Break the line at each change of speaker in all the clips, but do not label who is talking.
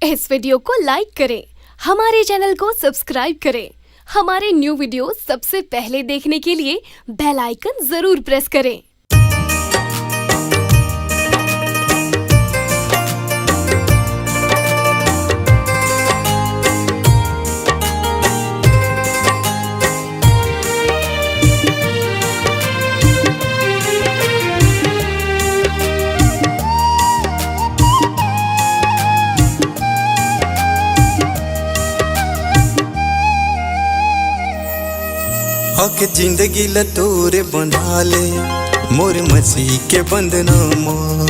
इस video को लाइक करें, हमारे चैनल को सब्सक्राइब करें। हमारे न्यू वीडियो सबसे पहले देखने के लिए बेल आइकन जरूर प्रेस करें।
आके जिंदगी लतोरे बंधा ले मोर मसीह के बंधना माँ।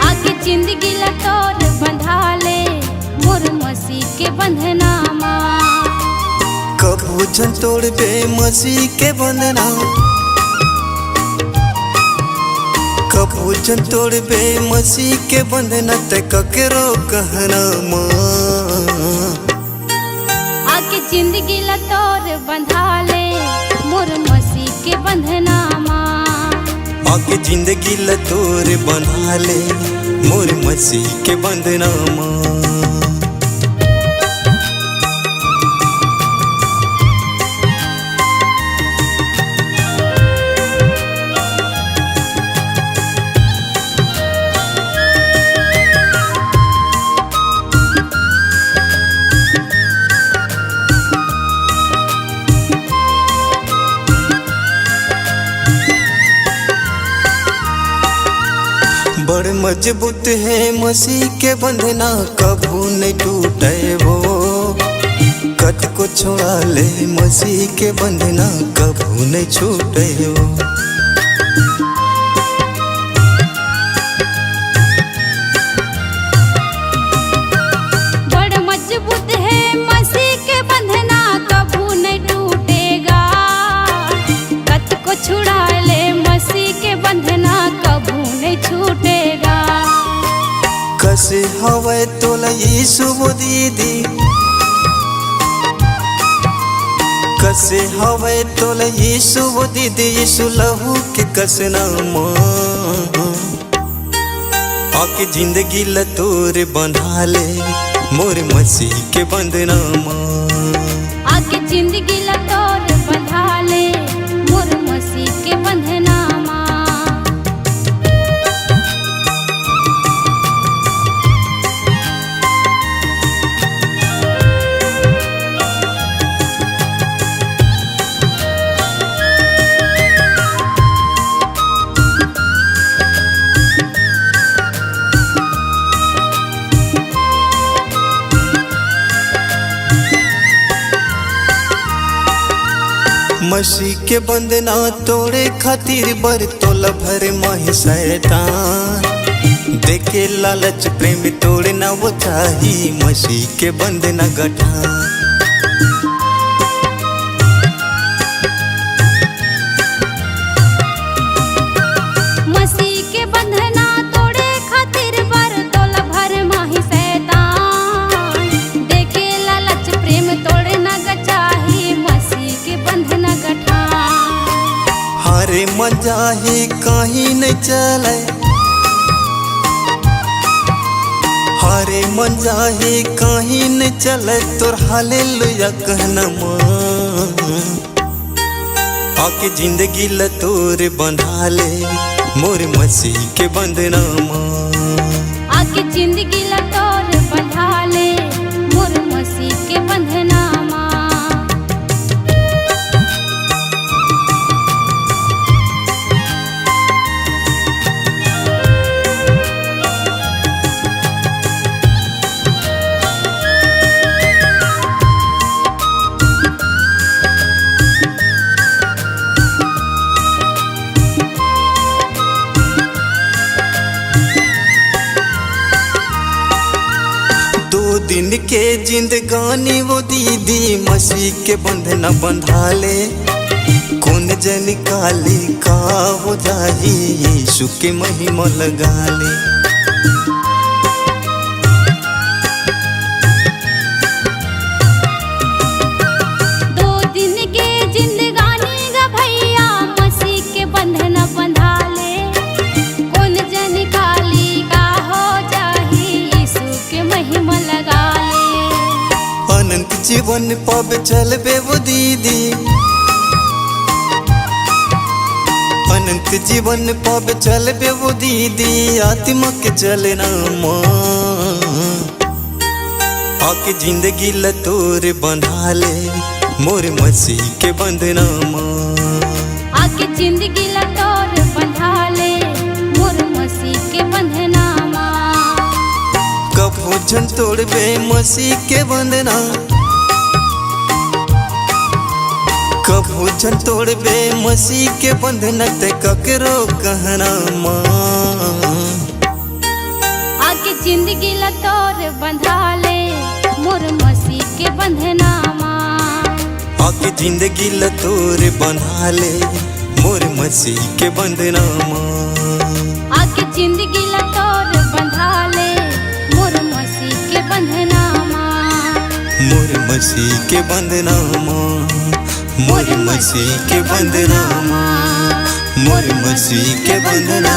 आके जिंदगी लतोरे बंधा ले मोर मसीह के बंधना माँ।
कबू जन तोड़बे मसीह के बंधना, कबू जन तोड़बे मसीह के बंधना ते ककरो कहना माँ।
आके जिंदगी लतोरे बंधा ले मोर मसीह के बंधना माँ।
आके जिंदगी लतोरे बंधा ले मोर मसीह के बंधना माँ। बड़ मजबूत है मसीह के बंधना, कबू नहीं टूटे वो। कत को छोड़ा ले मसीह के बंधना, कबू नहीं छूटे वो।
बड़ मजबूत है मसीह के बंधना, कबू नहीं टूटेगा। कत को छुड़ा ले मसीह के बंधना, कबू नहीं छूटेगा।
कसे हवे तोला यीशु वो दीदी, कसे हवे तोला यीशु वो दीदी, यीशु लहू के कसना माँ। आके जिंदगी लतोरे बंधा ले मोर मसीह के बंधना माँ।
आके जिंदगी लतोरे बंधा ले मोर मसीह के बंधना माँ।
मसीह के बंधना तोड़े खातिर बर तोला भर माही शैतान। देखे लालच प्रेम तोड़े ना वो चाही मसीह के बंधना गठान।
मसीह के बंधना तोड़े खातिर बर तोला भर माही शैतान। देखे लालच प्रेम तोड़े ना गचाही मसीह के बंधना गठान।
हारे मजा ही कहीं नहीं चले, हारे मजा ही कहीं नहीं चले तोर हालेलुया कहना माँ। आके जिंदगी लतोरे बंधा ले मोर मसीह के बंधना माँ।
आके जिंदगी लतोरे बंधा ले मोर मसीह के बंधना माँ।
दिन के जिंदगानी वो दीदी मसीह के बंधना बंधा ले। कौन जन काली का हो जाही यीशु के महिमा लगा ले।
दो दिन के जिंदगानी गा भैया मसीह के बंधना बंधा ले। कौन जन काली का हो जाही यीशु के महिमा लगा
जीवन पावे चलबे वो दीदी, अनंत जीवन पावे चलबे वो दीदी, आत्मा के चलना माँ। आके जिंदगी लतोर बंधा ले मोर मसीह के बंधना माँ।
आके जिंदगी लटोर बंधा ले मोर मसीह के बंधना माँ।
कबो जन तोड़बे मसीह के बंधना, कबो जन तोड़बे मसीह के बंधना, ते ककरो कहना माँ।
आके जिंदगी लटोर बंधा ले मोर मसीह के बंधना माँ।
आके जिंदगी लतोर बंधा ले मोर मसीह के बंधना माँ।
आके जिंदगी लटोर बंधा ले मोर मसीह के बंधना माँ।
मोर मसीह के बंधना माँ, मोर मसीह के बंधना माँ, मोर मसीह के बंधना